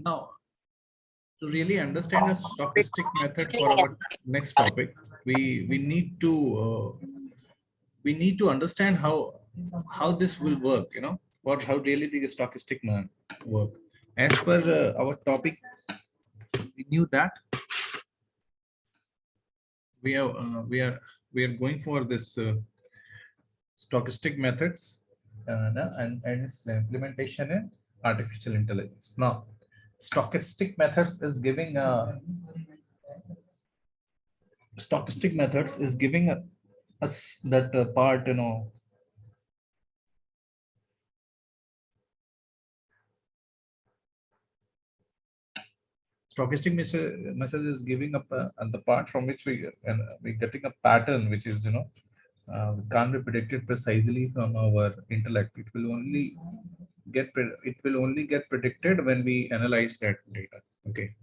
Now, to really understand the stochastic method for our next topic, we need to understand how this will work, or how really the stochastic work. As per our topic, we knew that we are we are going for this stochastic methods and its implementation in artificial intelligence. Now, stochastic methods is giving stochastic methods is giving us that part, stochastic method is giving up the part from which we getting a pattern which is can't be predicted precisely from our intellect. It will only get predicted when we analyze that data. Okay.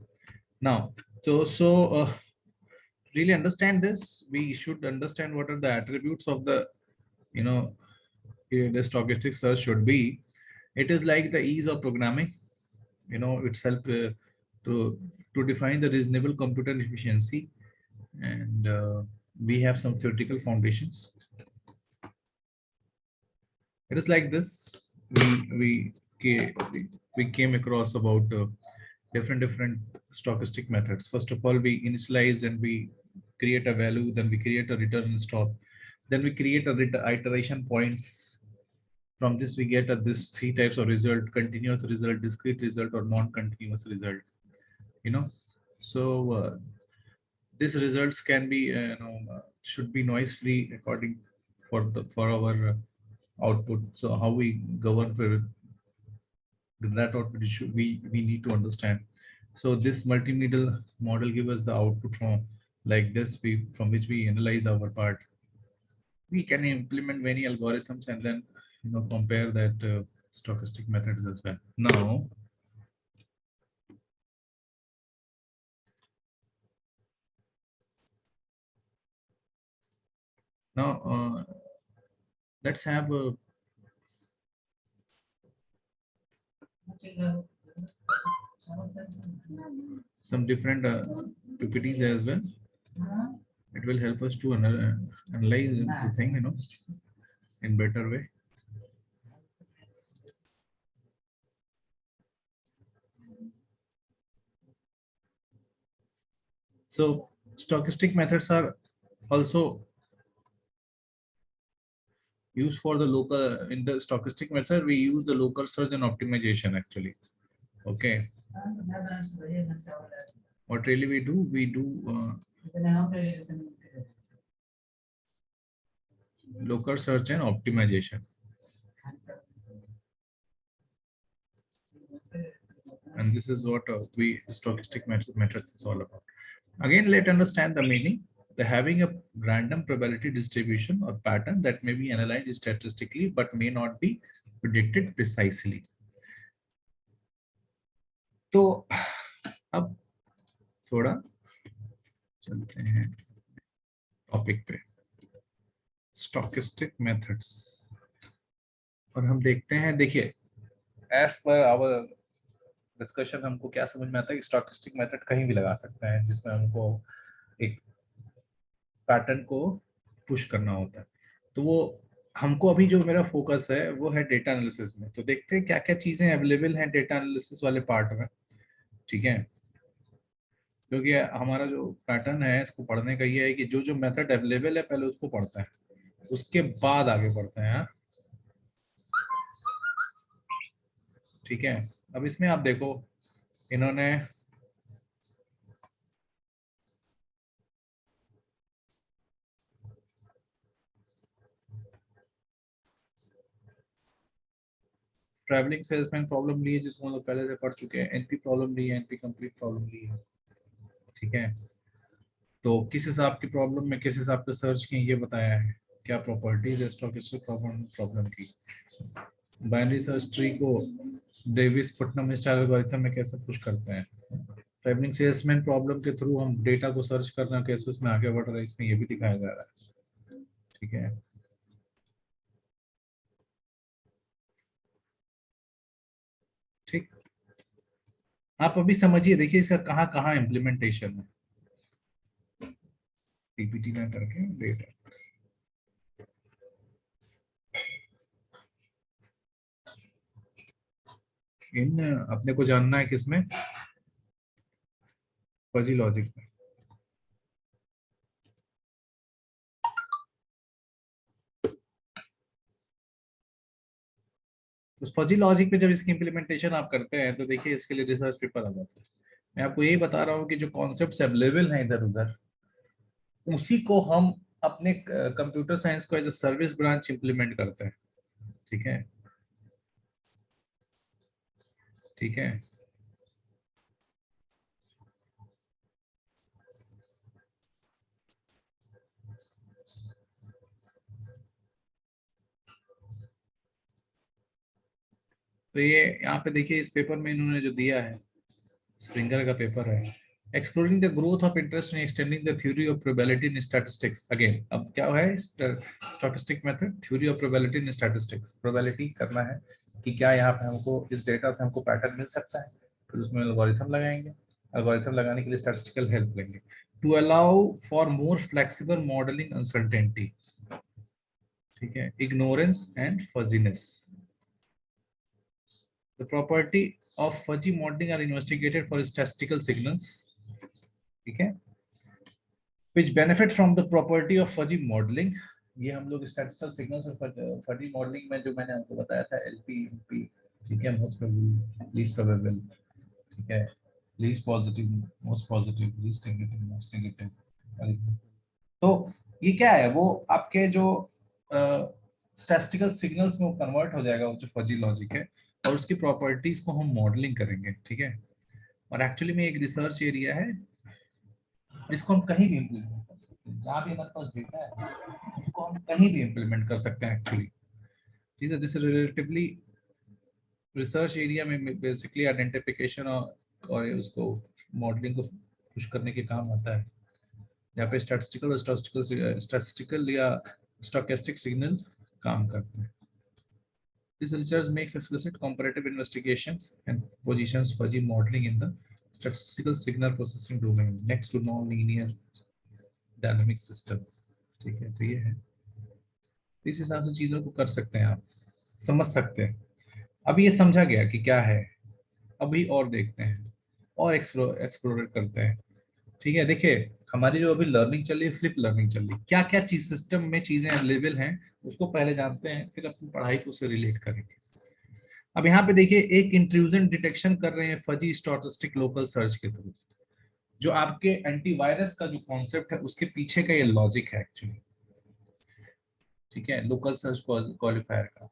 Now, so really understand this, we should understand what are the attributes of the you know the stochastic search should be. It is like the ease of programming. It's help to define the reasonable computer efficiency, and we have some theoretical foundations. It is like this. We came across about different stochastic methods. First of all, we initialize and we create a value, then we create a return and stop, then we create a iteration points. From this we get this three types of result: continuous result, discrete result, or non-continuous result. you know so these results can be should be noise free according for our output. So how we govern for that output issue, we need to understand. So this multimodal model gives us the output from like this, we from which we analyze our part. We can implement many algorithms and then compare that stochastic methods as well. Now let's have some different PPTs as well. It will help us to analyze the thing in better way. So stochastic methods are also used for the local. In the stochastic method, we use the local search and optimization actually. Okay. What really we do local search and optimization. And this is what we stochastic methods is all about. Again, let's understand the meaning. The having a random probability distribution or pattern that may be analyzed statistically but may not be predicted precisely. तो अब थोड़ा चलते हैं topic पे, stochastic methods, और हम देखते हैं। देखिए, एज पर आवर डिस्कशन हमको क्या समझ में आता है कि स्टॉकिस्टिक मेथड कहीं भी लगा सकते हैं जिसमें हमको एक पैटर्न को पुश करना होता है। तो वो हमको अभी जो मेरा फोकस है वो है डेटा एनालिसिस में। तो देखते हैं क्या क्या चीजें अवेलेबल हैं डेटा एनालिसिस वाले पार्ट में। ठीक है, क्योंकि हमारा जो पैटर्न है इसको पढ़ने का ये है कि जो जो मेथड अवेलेबल है पहले उसको पढ़ते हैं, उसके बाद आगे बढ़ते हैं। ठीक है, अब इसमें आप देखो, इन्होंने ट्रैवलिंग सेल्समैन प्रॉब्लम ली है जिसको हम लोग पहले से पढ़ चुके हैं, एनपी प्रॉब्लम ली है, एनपी कंप्लीट प्रॉब्लम ली है। ठीक है, तो किस हिसाब की प्रॉब्लम में किस हिसाब से सर्च की ये बताया है, क्या प्रॉपर्टीज है स्टोकेस्टिक प्रॉब्लम की। बाइनरी सर्च ट्री को डेविस पुटनम स्टाइल एल्गोरिथम में कैसे पुश करते हैं। ट्रैवलिंग सेल्समैन प्रॉब्लम के थ्रू हम डेटा को सर्च करना कैसे उसमें आगे बढ़ रहा है, इसमें ये भी दिखाया जा रहा है। ठीक है, ठीक। आप अभी समझिए, देखिए इसका कहाँ कहाँ इम्प्लीमेंटेशन है, पीपीटी में करके डेटा इन अपने को जानना है किसमें, फजी लॉजिक में। तो फजी लॉजिक पे जब इसकी इम्प्लीमेंटेशन आप करते हैं तो देखिए इसके लिए रिसर्च पेपर आ जाता है। मैं आपको यही बता रहा हूँ कि जो कॉन्सेप्ट्स अवेलेबल हैं इधर उधर, उसी को हम अपने कंप्यूटर साइंस को as a service branch implement करते हैं। ठीक है, ठीक है। तो ये यहाँ पे देखिए इस पेपर में इन्होंने जो दिया है, स्प्रिंगर का पेपर है, exploring the growth of interest in extending the theory of probability in statistics. Again अब क्या है, stochastic method, theory of probability in statistics. Probability करना है कि क्या यहाँ पे हमको इस डेटा से हमको पैटर्न मिल सकता है, फिर उसमें एल्गोरिथम लगाएंगे, एल्गोरिथम लगाने के लिए स्टैटिस्टिकल हेल्प लेंगे to allow for more flexible modelling uncertainty. ठीक है, ignorance and fuzziness. The property of fuzzy modeling are investigated for statistical signals, ठीक है, which benefit from the property of fuzzy modeling। ये हम लोग statistical signals और fuzzy modeling में जो मैंने आपको बताया था LP, MP, ठीक है, most probable, least probable, ठीक है, least positive, most positive, least negative, most negative। तो ये क्या है, वो आपके जो स्टैटिस्टिकल सिग्नल्स में वो कन्वर्ट हो जाएगा, वो जो फजी लॉजिक है, और उसकी प्रॉपर्टीज को हम मॉडलिंग करेंगे। ठीक है, और एक्चुअली में एक रिसर्च एरिया है जिसको हम कहीं भी इम्प्लीमेंट कर सकते हैं, जहाँ भी हमारे पास डेटा है उसको हम कहीं भी इम्प्लीमेंट कर सकते हैं एक्चुअली। ठीक है, दिस रिलेटिवली रिसर्च एरिया में बेसिकली आइडेंटिफिकेशन और उसको मॉडलिंग को पुश करने के काम आता है। यहाँ पे स्टैटिस्टिकल या स्टोकेस्टिक सिग्नल काम करते हैं। This research makes explicit comparative investigations and positions fuzzy modeling in the statistical signal processing domain next to non-linear dynamic system। ठीक है, तो ये है, इस हिसाब से चीजों को कर सकते हैं, आप समझ सकते हैं। अभी ये समझा गया कि क्या है, अभी और देखते हैं और एक्सप्लोर करते हैं। ठीक है, देखिए हमारी जो अभी लर्निंग चल रही है, फ्लिप लर्निंग चल रही है, क्या क्या चीज सिस्टम में चीजें अवेलेबल हैं उसको पहले जानते हैं, फिर अपनी पढ़ाई को उससे रिलेट करेंगे। अब यहाँ पे देखिए एक इंट्रूजन डिटेक्शन कर रहे हैं फजी स्टोकेस्टिक लोकल सर्च के थ्रू। जो आपके एंटीवायरस का जो कॉन्सेप्ट है उसके पीछे का ये लॉजिक है एक्चुअली। ठीक है, लोकल सर्च क्वालिफायर का,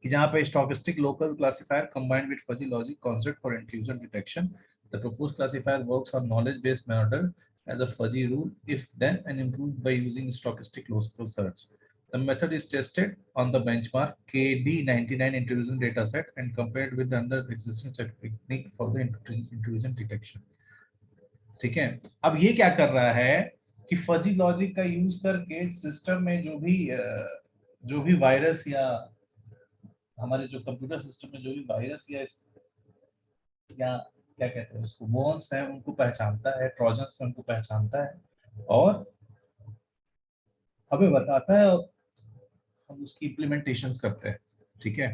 कि जहाँ पे stochastic local classifier combined with fuzzy logic concept for intrusion detection. The proposed classifier works on knowledge based model as a fuzzy rule if then and improved by using stochastic local search. The method is tested on the benchmark KD99 intrusion dataset and compared with the under existing technique for the intrusion detection। ठीक है, अब ये क्या कर रहा है कि fuzzy logic का यूज करके सिस्टम में जो भी वायरस या हमारे जो कंप्यूटर सिस्टम में जो भी वायरस या क्या कहते हैं उसको, वर्म्स हैं, उनको पहचानता है, ट्रोजन्स हैं उनको पहचानता है और हमें बताता है, और हम उसकी इम्प्लीमेंटेशन करते हैं। ठीक है,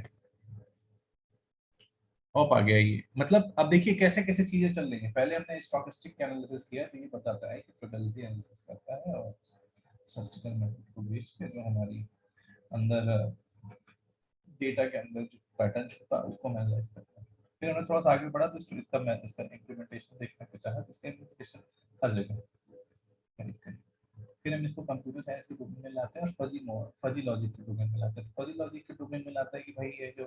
ऑप आ गया ये, मतलब अब देखिए कैसे कैसे चीजें चल रही हैं। पहले हमने स्टोकेस्टिक एनालिसिस किया, तो ये बताता है कि प्रोबेबिलिटी एनालिसिस करता है और स्टैटिस्टिकल मेथड को बेस पे जो हमारी अंदर डेटा के अंदर जो पैटर्न छुपा है उसको एनालाइज करता है। फिर हमने थोड़ा सा आगे बढ़ा तो इसका इम्प्लीमेंटेशन देखने को चाहा, तो इसका इम्प्लीमेंटेशन हर जगह करीब करीब। फिर हम इसको कंप्यूटर साइंस के डोमेन में लाते हैं और फजी लॉजिक के डोमेन में लाते हैं। फजी लॉजिक के डोमेन में लाता है कि भाई ये जो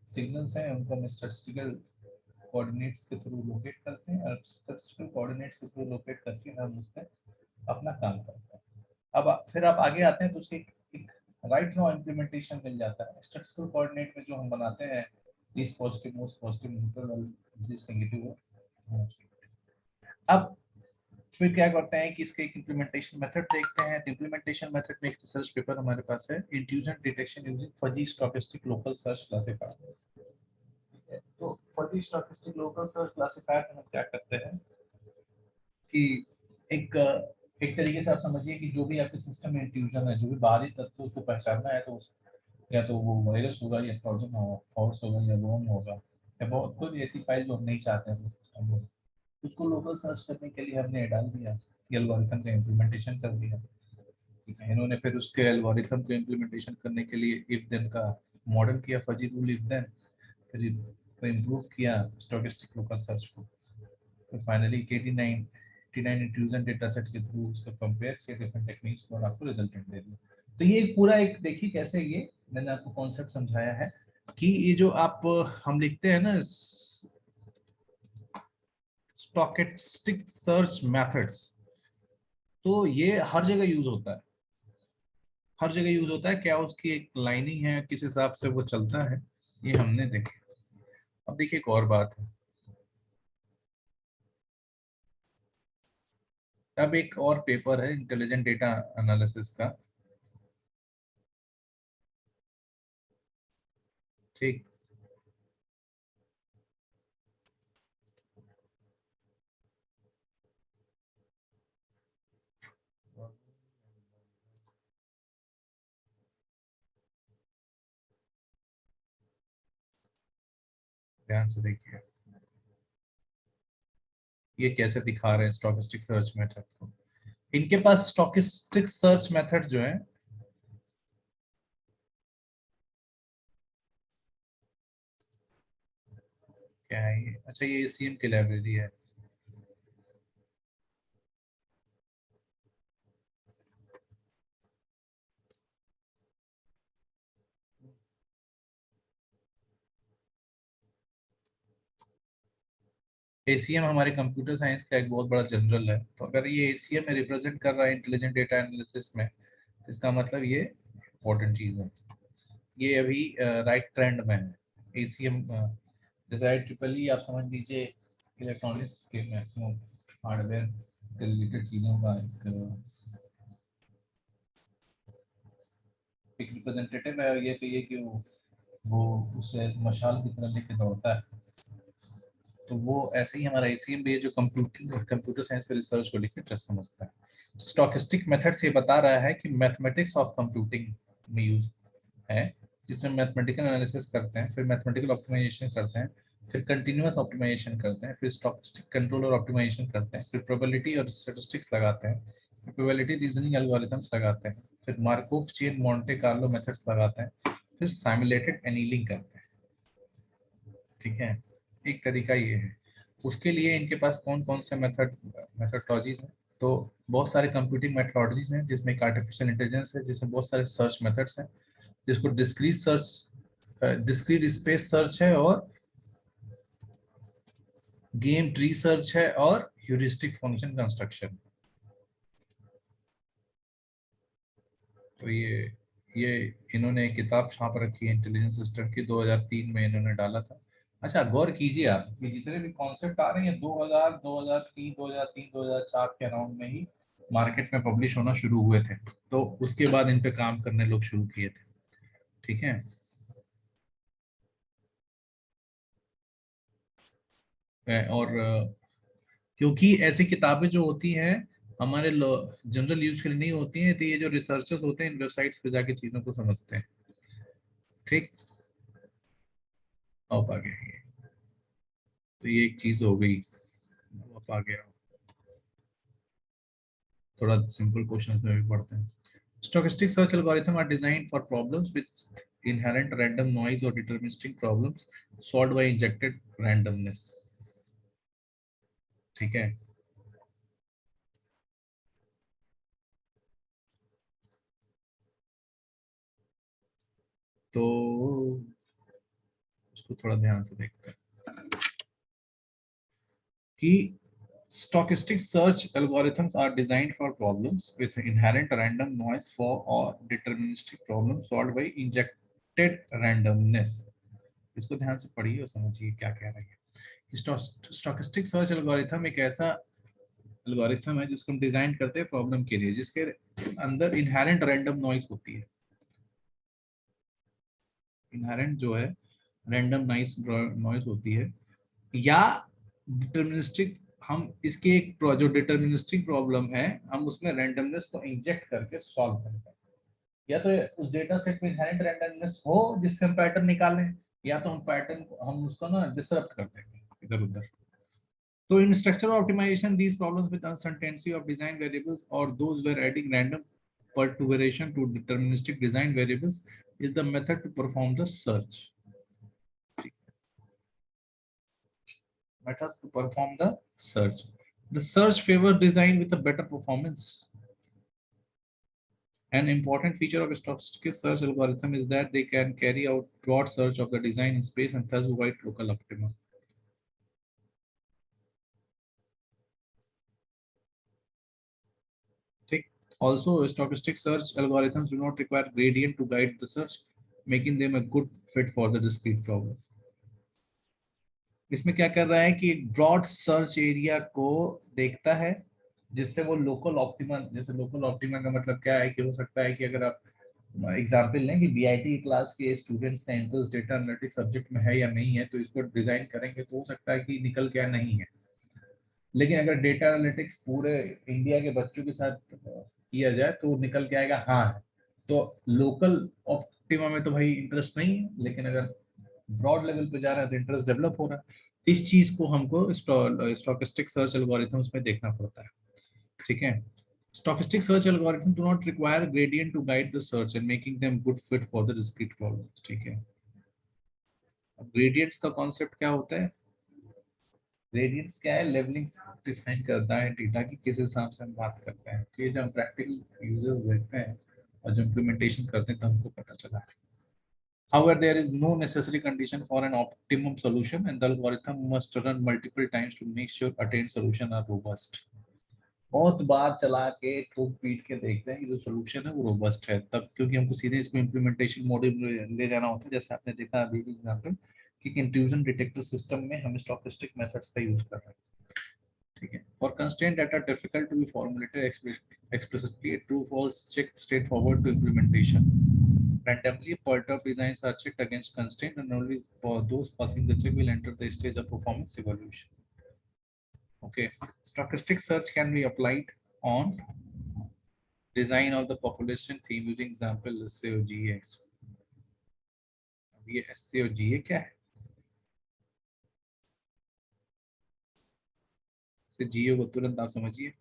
सिग्नल्स हैं उनको हम स्टैटिस्टिकल कोऑर्डिनेट्स के थ्रू लोकेट करते हैं, और स्टैटिस्टिकल कोऑर्डिनेट्स के थ्रू लोकेट करके हम उस पर अपना काम करते हैं। अब फिर आप आगे आते हैं तो उसके एक राइट नाउ इम्प्लीमेंटेशन मिल जाता है। स्टैटिस्टिकल कोऑर्डिनेट में जो हम बनाते हैं least positive, most positive, neutral और लीस्ट नेगेटिव। अब फिर क्या करते हैं कि इसके एक इम्प्लीमेंटेशन मेथड देखते हैं। तो इम्प्लीमेंटेशन मेथड में एक रिसर्च पेपर हमारे पास है, intrusion detection using fuzzy stochastic local search classifier. है। तो for the stochastic local search classifier हम क्या करते हैं कि एक एक तरीके से आप समझिए कि जो भी आपके सिस्टम में इंट्रूजन है, जो भी बाहरी तत्व उसको पहचानना है, तो या तो वो वायरस होगा या ट्रोजन होगा, फॉर्स होगा या रोम होगा, या बहुत कोई ऐसी फाइल जो हम नहीं चाहते हैं सिस्टम में, उसको लोकल सर्च करने के लिए हमने डाल दिया, एल्गोरिथम का इम्प्लीमेंटेशन कर दिया। ठीक है, इन्होंने फिर उसके एल्गोरिथम को इम्प्लीमेंटेशन करने के लिए इफ देन का मॉडल किया, फजी रूल इफ देन, फिर इम्प्रूव किया स्टोकेस्टिक लोकल सर्च को, तो finally K9 intrusion data set के थ्रू उसको कंपेयर किया डिफरेंट टेक्निक्स और आपको रिजल्टेंट दे दिया। तो ये पूरा एक देखिए कैसे, ये मैंने आपको कॉन्सेप्ट समझाया है कि ये जो आप हम लिखते हैं ना स्टोकेस्टिक सर्च मेथड्स, तो ये हर जगह यूज होता है, हर जगह यूज होता है। क्या उसकी एक लाइनिंग है, किस हिसाब से वो चलता है, ये हमने देखा। अब देखिए एक और बात है, अब एक और पेपर है इंटेलिजेंट डेटा एनालिसिस का। ठीक, ध्यान से देखिए ये कैसे दिखा रहे हैं स्टोकेस्टिक सर्च मेथड को। इनके पास स्टोकेस्टिक सर्च मेथड जो है, क्या है ये, अच्छा ये ACM की लाइब्रेरी है। ACM हमारे कंप्यूटर साइंस का एक बहुत बड़ा जनरल है, तो अगर ये ACM में रिप्रेजेंट कर रहा है इंटेलिजेंट डेटा एनालिसिस में, तो इसका मतलब ये इम्पोर्टेंट चीज है, ये अभी राइट ट्रेंड में है। ACM जैसे IEEE आप समझ लीजिए इलेक्ट्रॉनिक्स के मैक्सिमम हार्डवेयर के रिलेटेड चीजों का एक रिप्रेजेंटेटिव है, और ये कहिए कि वो उसे मशाल की तरह लेके दौड़ता है। तो वो ऐसे ही हमारा ACM भी है, जो कंप्यूटर साइंस के रिसर्च को लेकर ट्रस्ट समझता है। स्टोकेस्टिक मेथड से बता रहा है कि मैथमेटिक्स ऑफ कंप्यूटिंग में यूज है, जिसमें मैथमेटिकल एनालिसिस करते हैं, फिर मैथमेटिकल ऑप्टिमाइजेशन करते हैं, फिर कंटिन्यूअस ऑप्टिमाइजेशन करते हैं, फिर स्टोकेस्टिक कंट्रोल और ऑप्टिमाइजेशन करते हैं, फिर प्रोबेबिलिटी और स्टैटिस्टिक्स लगाते हैं, फिर प्रोबेबिलिटी रीजनिंग एल्गोरिथम्स लगाते हैं, फिर Markov chain Monte Carlo methods लगाते हैं, फिर सिमुलेटेड एनीलिंग करते हैं। ठीक है, एक तरीका ये है। उसके लिए इनके पास कौन कौन से मेथडोलॉजीज हैं, तो बहुत सारे कंप्यूटिंग मेथडोलॉजीज हैं, जिसमें एक आर्टिफिशियल इंटेलिजेंस है, जिसमें बहुत सारे सर्च मेथड्स हैं, जिसको डिस्क्रीट स्पेस सर्च है, और गेम ट्री सर्च है, और ह्यूरिस्टिक फंक्शन कंस्ट्रक्शन। तो ये इन्होंने एक किताब छाप रखी है इंटेलिजेंस सिस्टम की, 2003 में इन्होंने डाला था। अच्छा गौर कीजिए आप कि जितने भी कॉन्सेप्ट आ रहे हैं 2000 2003 2003 2004 के अराउंड में ही मार्केट में पब्लिश होना शुरू हुए थे, तो उसके बाद इन पे काम करने लोग शुरू किए थे। ठीक है, और क्योंकि ऐसी किताबें जो होती हैं हमारे जनरल यूज के लिए नहीं होती हैं, तो ये जो रिसर्चर्स होते हैं इन वेबसाइट्स पे जाके चीजों को समझते हैं। ठीक, अब आ गया ये, तो ये एक चीज हो गई। अब आ गया, थोड़ा सिंपल क्वेश्चन में भी पढ़ते हैं। Stochastic search algorithm are designed for problems with inherent random noise or deterministic problems solved by injected randomness। ठीक है, तो उसको थोड़ा ध्यान से देखते हैं कि stochastic search algorithms are designed for problems with inherent random noise for or deterministic problems solved by injected randomness। इसको ध्यान से पढ़िए और समझिए क्या कह रहे हैं। स्टोकेस्टिक सर्च एल्गोरिथम एक ऐसा एल्गोरिथम है जिसको हम डिजाइन करते हैं प्रॉब्लम के लिए, जिसके अंदर इनहेरेंट रैंडम नॉइज होती है। इनहेरेंट जो है रैंडम नॉइस होती है, या डिटर्मिनिस्टिक, हम इसके एक जो डिटर्मिनिस्टिक प्रॉब्लम है हम उसमें रैंडमनेस को इंजेक्ट करके सॉल्व करते हैं। या तो उस डेटा सेट में इनहेरेंट रैंडमनेस हो जिससे हम पैटर्न निकालें, या तो हम पैटर्न हम उसको ना डिसरप्ट कर देंगे इधर उधर। तो in structural optimization, these problems with uncertainty of design variables or those where adding random perturbation to deterministic design variables is the method to perform the search. Methods to perform the search. The search favor design with a better performance. An important feature of a stochastic search algorithm is that they can carry out broad search of the design in space and thus avoid local optima. Also, stochastic search algorithms do not require gradient to guide the search, making them a good fit for the discrete problem. इसमें क्या कर रहा है कि broad search area को देखता है जिससे वो लोकल ऑप्टिमा, जैसे लोकल ऑप्टिमा का मतलब क्या है कि हो सकता है कि अगर आप एग्जांपल लें कि बीआईटी क्लास के स्टूडेंट्स का इंटरेस्ट डेटा एनालिटिक्स सब्जेक्ट में है या नहीं है, तो इसको डिजाइन करेंगे तो हो सकता है कि निकल क्या नहीं है। लेकिन अगर डेटा एनालिटिक्स पूरे इंडिया के बच्चों के साथ किया जाए तो निकल के आएगा हाँ है। तो लोकल ऑप्टिमा में तो भाई इंटरेस्ट नहीं है, लेकिन अगर ब्रॉड लेवल पे जा रहा है तो इंटरेस्ट डेवलप हो रहा है। इस चीज को हमको स्टोकेस्टिक सर्च एल्गोरिथम्स में देखना पड़ता है। ठीक है। Stochastic search algorithms do not require gradient to guide the search and making them good fit for the discrete problems. ठीक है। अब ग्रेडियंट्स का कॉन्सेप्ट क्या होता है? ग्रेडियंट्स क्या है? लेवलिंग डिफाइन करता है डेटा की किस हिसाब से हम बात करते हैं। तो ये जब हम प्रैक्टिकल यूजर्स देखते हैं और जब इम्प्लीमेंटेशन करते हैं तो हमको पता चला है। However, there is no necessary condition for an optimum solution, and the algorithm must run multiple times to make sure attained solution are robust. बहुत बार चला के ठोक पीट के देखते हैं कि जो सोल्यूशन है वो रोबस्ट है, तब क्योंकि हमको सीधे इसमें इम्प्लीमेंटेशन मॉड्यूल में ले जाना होता है। जैसे आपने देखा अभी एग्जांपल कि इंट्रूजन डिटेक्टर सिस्टम में हम स्टोकेस्टिक मेथड्स का यूज कर रहे हैं। ठीक है। For constraint data difficult to be formulated explicitly, a true false check straightforward to implementation. Randomly perturbed designs are checked against constraint, and only for those passing the check will enter the stage of performance evaluation. Okay, stochastic search can be applied on design of the population theme using example SC और GA। अब ये SC और GA क्या है? से GA को तुरंत आप समझिए।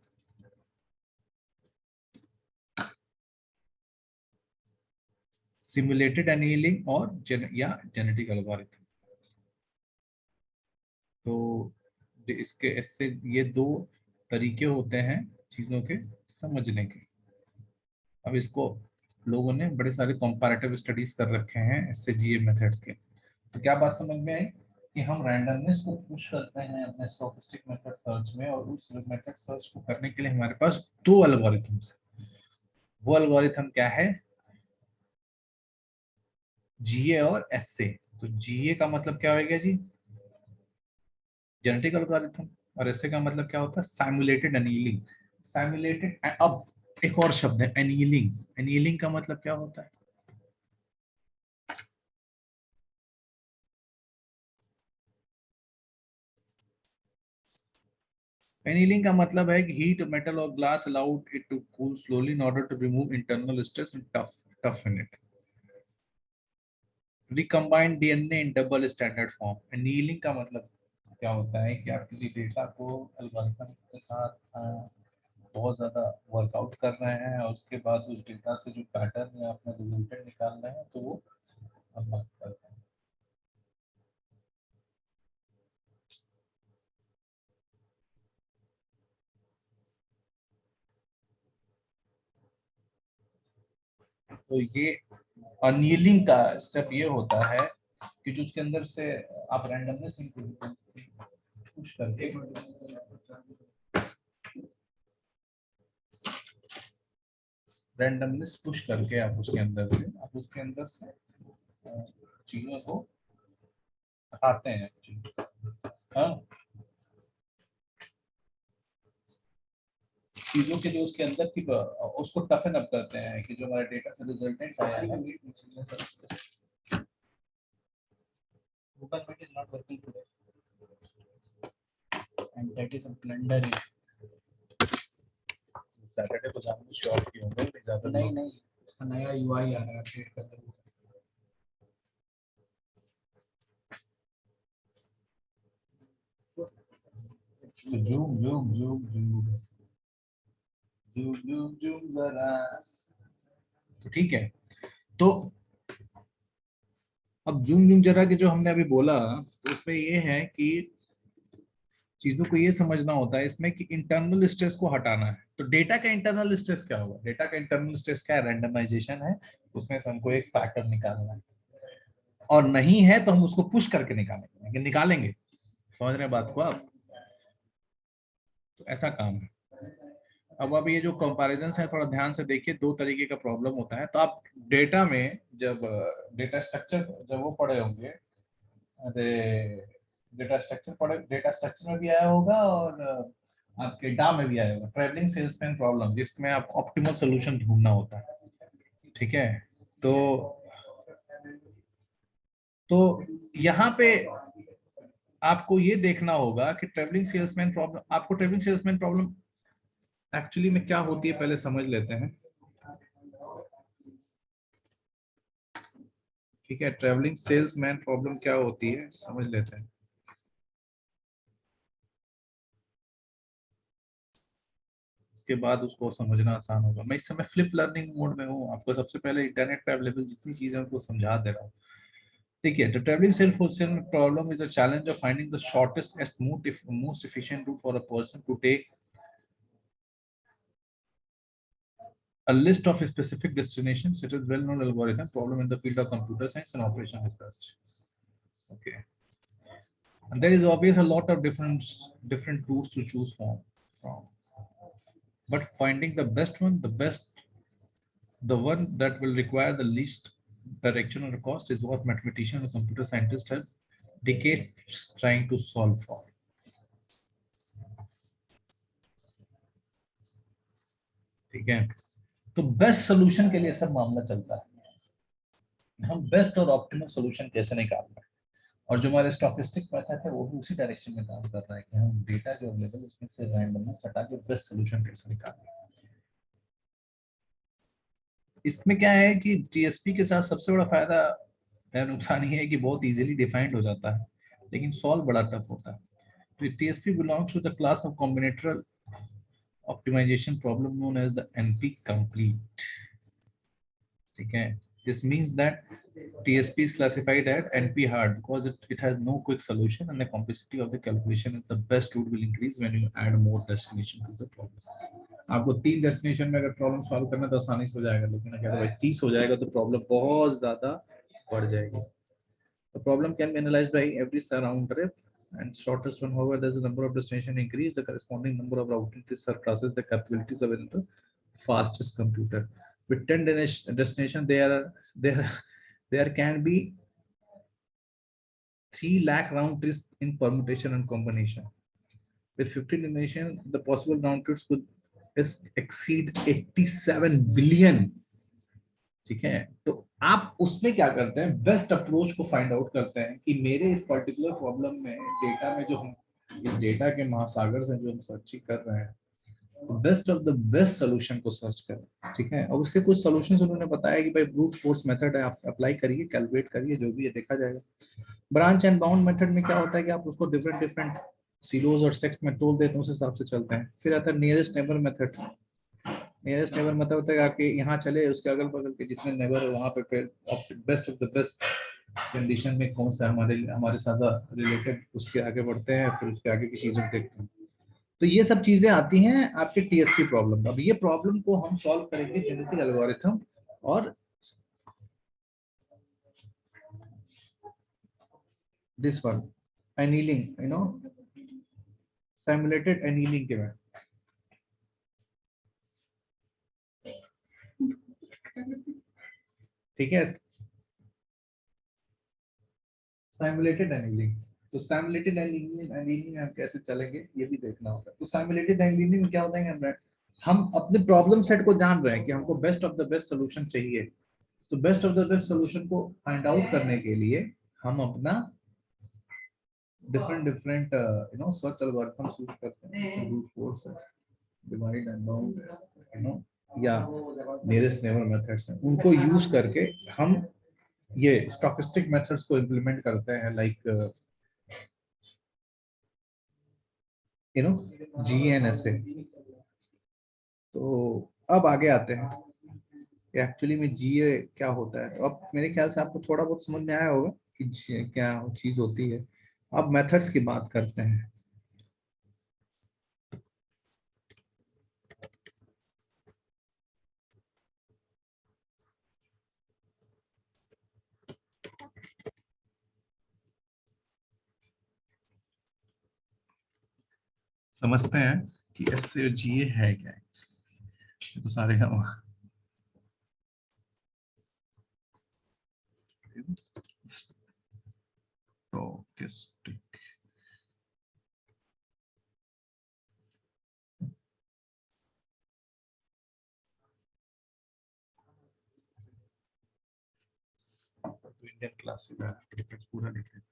सिमुलेटेड एनीलिंग और या जेनेटिक एल्गोरिथम। तो इसके इससे ये दो तरीके होते हैं चीजों के समझने के। अब इसको लोगों ने बड़े सारे कंपैरेटिव स्टडीज कर रखे हैं इससे जीए मेथड्स के। तो क्या बात समझ में आई कि हम रैंडमनेस को पुश करते हैं अपने स्टोकेस्टिक मेथड सर्च में, और उस मेथड सर्च को करने के लिए हमारे पास दो एल्गोरिथम्स हैं। वो एल्गोरिथम क्या है? जीए और एसए। तो जीए का मतलब क्या होगा जी? Genetic algorithm. और एसए का मतलब क्या होता है? Simulated annealing. सिमुलेटेड। अब एक और शब्द है एनीलिंग। एनीलिंग का मतलब क्या होता है? एनीलिंग का मतलब है कि हीट मेटल और glass allowed it to cool slowly in order to remove internal stress and toughen it. Recombined DNA in double standard form. Annealing का मतलब क्या होता है कि आप किसी डेटा को एल्गोरिथम के साथ बहुत ज्यादा वर्कआउट कर रहे हैं और उसके बाद उस डेटा से जो पैटर्न या अपना रिजल्टेंट निकाल रहे हैं तो वो हम बात करते हैं। तो ये अनियलिंग का स्टेप ये होता है कि जो उसके अंदर से आप रैंडमनेस पुश करके आप उसके अंदर से चीजों को हटाते हैं। हाँ, चीजों के जो उसके अंदर की उसको टफन अप करते हैं कि जो हमारे डेटा से रिजल्टेंट आया है Google Meet is not working today, and that is a blunder issue. Saturday को जानबूझ के ऑफ किए होंगे नहीं ज्यादा नहीं नहीं, उसका नया UI आ रहा है, अपडेट कर दो। तो zoom zoom zoom zoom zoom zoom zoom जरा। तो ठीक है, तो अब जूम जूम जरा के जो हमने अभी बोला, तो उसमें ये है कि चीजों को ये समझना होता है इसमें कि इंटरनल स्ट्रेस को हटाना है। तो डेटा का इंटरनल स्ट्रेस क्या होगा? डेटा का इंटरनल स्ट्रेस क्या है? रैंडमाइजेशन है, उसमें से हमको एक पैटर्न निकालना है, और नहीं है तो हम उसको पुश करके निकालेंगे। समझ रहे हैं बात को आप? तो ऐसा काम है। अब ये जो कंपैरिजन है थोड़ा ध्यान से देखिए, दो तरीके का प्रॉब्लम होता है। तो आप डेटा में जब डेटा स्ट्रक्चर जब वो पढ़े होंगे, अरे डेटा स्ट्रक्चर में भी आया होगा और आपके डा में भी आया होगा, ट्रैवलिंग सेल्समैन प्रॉब्लम, जिसमें आप ऑप्टिमल सोल्यूशन ढूंढना होता है। ठीक है, तो यहाँ पे आपको ये देखना होगा कि ट्रैवलिंग सेल्समैन प्रॉब्लम एक्चुअली में क्या होती है, पहले समझ लेते हैं। ठीक है, ट्रैवलिंग सेल्समैन प्रॉब्लम क्या होती है समझ लेते हैं। उसके बाद उसको समझना आसान होगा। मैं इस समय फ्लिप लर्निंग मोड में हूँ, आपको सबसे पहले इंटरनेट पे अवेलेबल जितनी चीजें उनको समझा दे रहा हूँ। देखिए, the travelling salesman problem is the challenge of finding the shortest and most efficient route for a person to take a list of specific destinations. It is well-known algorithm problem in the field of computer science and operation research. Okay, and there is obviously a lot of different tools to choose from. But finding the best one, the one that will require the least direction or cost is what mathematicians and computer scientists have decades trying to solve for. ठीक है, तो best solution के लिए सब मामला चलता है, हम बेस्ट और ऑप्टिमल सोल्यूशन कैसे निकालना है। और जो हमारे स्टोकेस्टिक मेथड है वो भी उसी डायरेक्शन में काम कर रहा है कि हम डेटा जो अवेलेबल उसमें से रैंडमनेस हटा के बेस्ट सोल्यूशन कैसे निकालना है। इसमें क्या है कि टीएसपी के साथ सबसे बड़ा फायदा या नुकसान ये है कि बहुत इजीली डिफाइंड हो जाता है, लेकिन सॉल्व बड़ा टफ होता है। तो TSP belongs to the class of combinatorial optimisation problem known as the NP complete. ठीक है, this means that TSP is classified as NP hard because it has no quick solution and the complexity of the calculation is the best route will increase when you add more destination to the problem. आपको 3 destination में अगर problem solve करना तो आसानी से हो जाएगा, लेकिन अगर भाई 30 हो जाएगा तो प्रॉब्लम बहुत ज्यादा बढ़ जाएगी। The problem can be analyzed by every surround trip and shortest one, however, there's a number of destination increase, the corresponding number of routing surpasses the capabilities of the fastest computer. With 10 destination, there can be 3 lakh round trips in permutation and combination. With 15 destination, the possible round trips could exceed 87 billion. ठीक है, तो आप उसमें क्या करते हैं, best approach को find out करते हैं कि मेरे इस पर्टिकुलर प्रॉब्लम में डेटा में जो हम इस डेटा के महासागर से जो हम सर्च कर रहे हैं, best of the best solution को सर्च करें। ठीक है, और उसके कुछ सॉल्यूशंस उन्होंने बताया कि भाई ब्रूट फोर्स मेथड है, आप अप्लाई करिए, कैलकुलेट करिए, जो भी है देखा जाएगा। ब्रांच एंड बाउंड मेथड में क्या होता है कि आप उसको डिफरेंट सीलोज और सेक्ट में तोड़ देते हैं, उस हिसाब से चलते हैं। फिर आता है nearest neighbour method. Nearest neighbour मतलब होता है आपके यहाँ चले, उसके अगल बगल के जितने नेबर है वहां पे फिर best of the best condition में कौन सा हमारे साथ रिलेटेड, उसके आगे बढ़ते हैं, फिर उसके आगे की चीजें देखते हैं। तो ये सब चीजें आती हैं आपके टीएसपी प्रॉब्लम। अब ये प्रॉब्लम को हम सॉल्व करेंगे जेनेटिक एल्गोरिथम और this one annealing, simulated annealing के में। ठीक है, सिमुलेटेड एनीलिंग। तो सिमुलेटेड एनीलिंग हम कैसे चलेंगे ये भी देखना होगा। तो सिमुलेटेड एनीलिंग में क्या होता है, हम अपने प्रॉब्लम सेट को जान रहे हैं कि हमको best of the best solution चाहिए। तो best of the best solution को फाइंड आउट करने के लिए हम अपना different search algorithms use करते हैं, brute force, divide and bound, या nearest neighbor methods हैं, उनको यूज करके हम ये stochastic methods को implement करते हैं, like GNSA। तो अब आगे आते हैं एक्चुअली में जीए क्या होता है। तो अब मेरे ख्याल से आपको थोड़ा बहुत समझ में आया होगा कि क्या चीज होती है। अब मेथड्स की बात करते हैं। समझते हैं कि इससे जीए है क्या। तो सारे हम stochastic इंडियन क्लासिक पूरा लिखते हैं।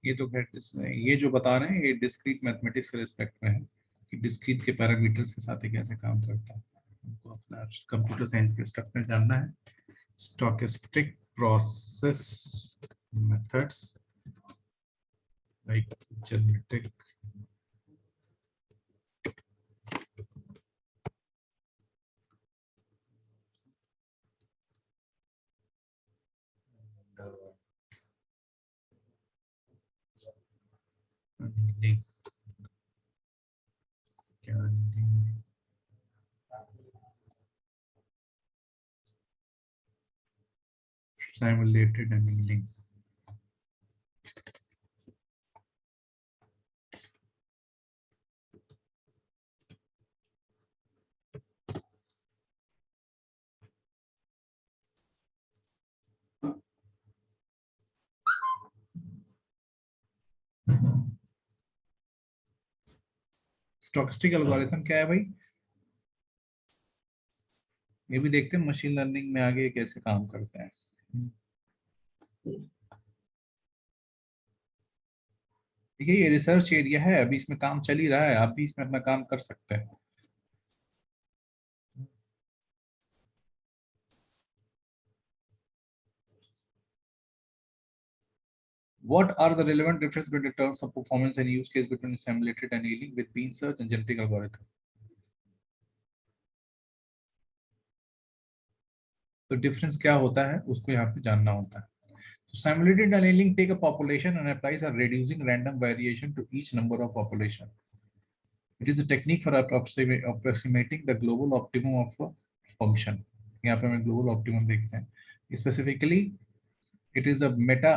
ये तो खैर ये जो बता रहे हैं ये डिस्क्रीट मैथमेटिक्स के रिस्पेक्ट में है कि डिस्क्रीट के पैरामीटर्स के साथ ये कैसे काम करता है। हमको अपना कंप्यूटर साइंस के स्ट्रक्चर जानना है। Stochastic process methods like genetic annealing, simulated annealing, stochastic algorithm क्या है भाई, ये भी देखते हैं मशीन लर्निंग में आगे कैसे काम करते हैं। देखिए ये रिसर्च एरिया है, अभी इसमें काम चल ही रहा है, आप भी इसमें अपना काम कर सकते हैं। What are the relevant differences between terms of performance and use case between simulated annealing with beam search and genetic algorithm? तो डिफरेंस क्या होता है उसको यहाँ पे जानना होता है। So simulated annealing take a population and applies a reducing random variation to each number of population. It is a technique for approximating the global optimum of a function. यहाँ पे हमें global optimum देखते हैं। Specifically, it is a meta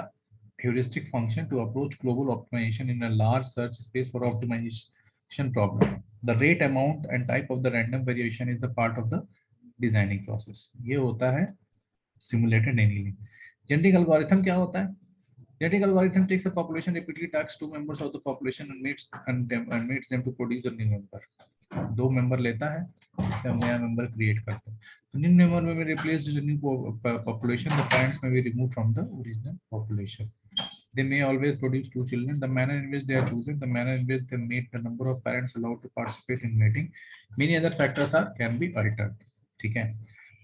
heuristic function to approach global optimization in a large search space for optimization problem. The rate, amount, and type of the random variation is the part of the designing process. ये होता है simulated annealing. Genetic algorithm क्या होता है? Genetic algorithm takes a population, repeatedly tags two members of the population and mates them to produce a new member. दो member लेता है, हम नया मेंबर क्रिएट करते हैं। तो न्यू मेंबर में भी replace the new population, the parents may be removed from the original population. They may always produce two children. The manner in which they are chosen, the manner in which they mate, the number of parents allowed to participate in mating, many other factors are can be altered. ठीक है,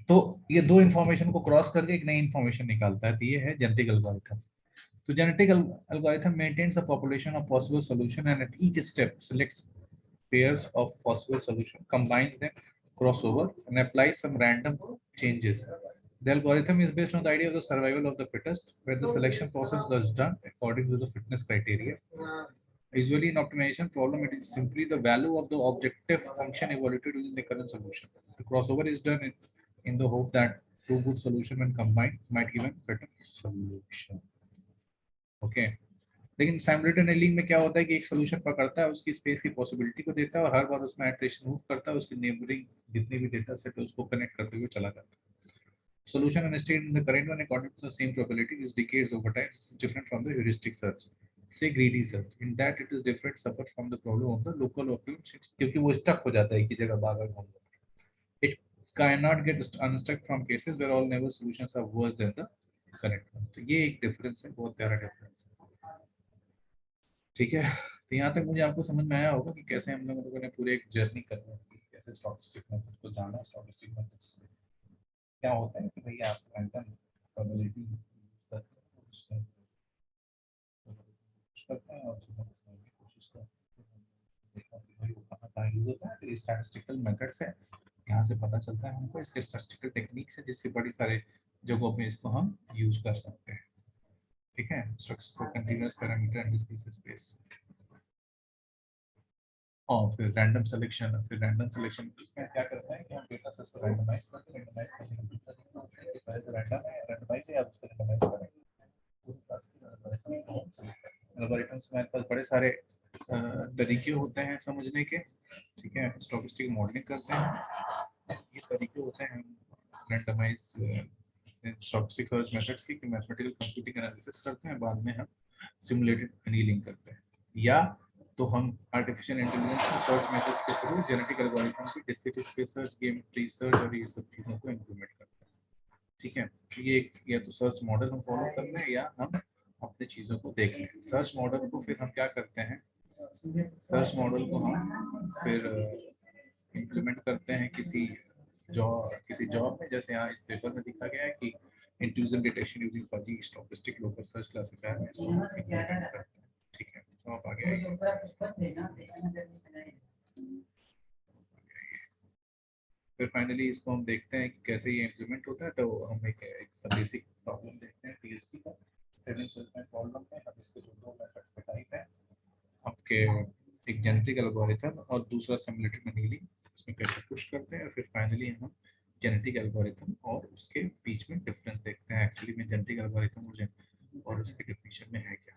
तो ये दो information को cross करके एक नई information निकालता है, तो ये है जेनेटिक एल्गोरिथम। तो genetic algorithm maintains a population of possible solution and at each step selects pairs of possible solution, combines them, crossover, and applies some random changes. The algorithm is based on the idea of the survival of the fittest, where the selection process is done according to the fitness criteria. Usually in optimization problem, it is simply the value of the objective function evaluated using the current solution. The crossover is done in the hope that two good solutions when combined might give a better solution. Okay. लेकिन simultaneous annealing में क्या होता है कि एक solution पकड़ता है, उसकी स्पेस की पॉसिबिलिटी को देता है और हर बार उसमें इटरेशन मूव करता है, उसकी नेबरिंग जितने भी डेटा सेट है उसको कनेक्ट करते हुए चला जाता है। Solution and state in the current one according to the same probability is decays over time. This is different from the heuristic search. Say greedy search. In that it is different suffer from the problem of the local optimum क्योंकि वो stuck हो जाता है एक ही जगह बार बार घूम रहा है। It cannot get unstuck from cases where all neighbor solutions are worse than the correct one. तो ये एक difference है, बहुत प्यारा difference है। ठीक है, तो यहाँ तक मुझे आपको समझ में आया होगा कि कैसे हम लोगों ने पूरे एक जर्नी करनी है, कैसे स्टॉकिस्टिक मेथड को जाना, स्टॉकिस्टिक मेथड से क्या होता है कि भैया आप रैंडम प्रोबेबिलिटी यूज करते हैं, कुछ करते हैं और चीज़ों को समझने की कोशिश करते हैं, देखा कि भाई वो कहाँ यूज होता है। तो ये स्टैटिस्टिकल मेथड्स है, यहाँ से पता चलता है हमको, इसके स्टैटिस्टिकल टेक्निक्स है जिसके बड़ी सारे जगहों पे इसको हम यूज कर सकते हैं। ठीक है, structure continuous parameter and discrete space. और फिर रैंडम सिलेक्शन, फिर रैंडम सिलेक्शन इसमें क्या करता है कि हम डेटा सेट को रैंडमाइज करते हैं, रैंडमाइज करने के बाद कि पहले तो रैंडम है, रैंडमाइज है, अब उसको रैंडमाइज करेंगे। एल्गोरिथम्स में पास बड़े सारे तरीके होते हैं समझने के। ठीक है, स्टोकेस्टिक मॉडलिंग करते हैं, ये तरीके होते हैं रैंडमाइज स्टोकेस्टिक सर्च मेथड्स की, मैथमेटिकल कंप्यूटिंग एनालिसिस करते हैं, बाद में हम सिमुलेटेड एनीलिंग करते हैं, या तो हम आर्टिफिशियल इंटेलिजेंस की सर्च मेथड्स के थ्रू जेनेटिक एल्गोरिथम की discrete space search, game tree search और ये सब चीज़ों को इम्प्लीमेंट करते हैं। ठीक है, तो ये या तो सर्च मॉडल हम फॉलो कर लें या हम अपने चीज़ों को देख लें। सर्च मॉडल को फिर हम क्या करते हैं, सर्च मॉडल को हम फिर इम्प्लीमेंट करते हैं किसी जॉब में, जैसे यहाँ इस पेपर में दिखा गया है कि intrusion detection using fuzzy stochastic local search classifier में इसको हम इम्प्लीमेंट करते हैं। ठीक है, तो आप आगे आइए। फिर फाइनली इसको हम देखते हैं कि कैसे ये इम्प्लीमेंट होता है। तो हम एक बेसिक प्रॉब्लम देखते हैं पीएचपी का ट्रेनिंग सेल्समैन प्रॉब्लम में। हम इसके जो दो मेथड्स के टाइप है आपके, एक जेनेटिक एल्गोरिथम और दूसरा सिमुलेटेड एनीलिंग, उसमें कैसे पुश करते हैं। फिर फाइनली हम जेनेटिक एल्गोरिथम और उसके बीच में डिफरेंस देखते हैं, एक्चुअली में जेनेटिक एल्गोरिथम और उसके डेफिनेशन में है क्या।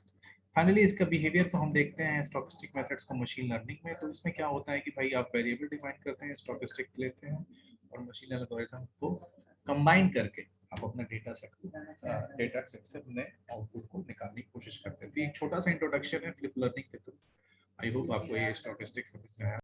फाइनली इसका बिहेवियर को हम देखते हैं स्टोकेस्टिक मेथड्स को मशीन लर्निंग में। तो इसमें क्या होता है कि भाई आप वेरिएबल डिफाइन करते हैं, स्टोकेस्टिक लेते हैं और मशीन एल्गोरिथम को कंबाइन करके आप अपना डेटा सेट से अपने आउटपुट को निकालने की कोशिश करते हैं। तो एक छोटा सा इंट्रोडक्शन है फ्लिप लर्निंग के थ्रू। आई होप आपको ये स्टोकेस्टिक समझ में आया।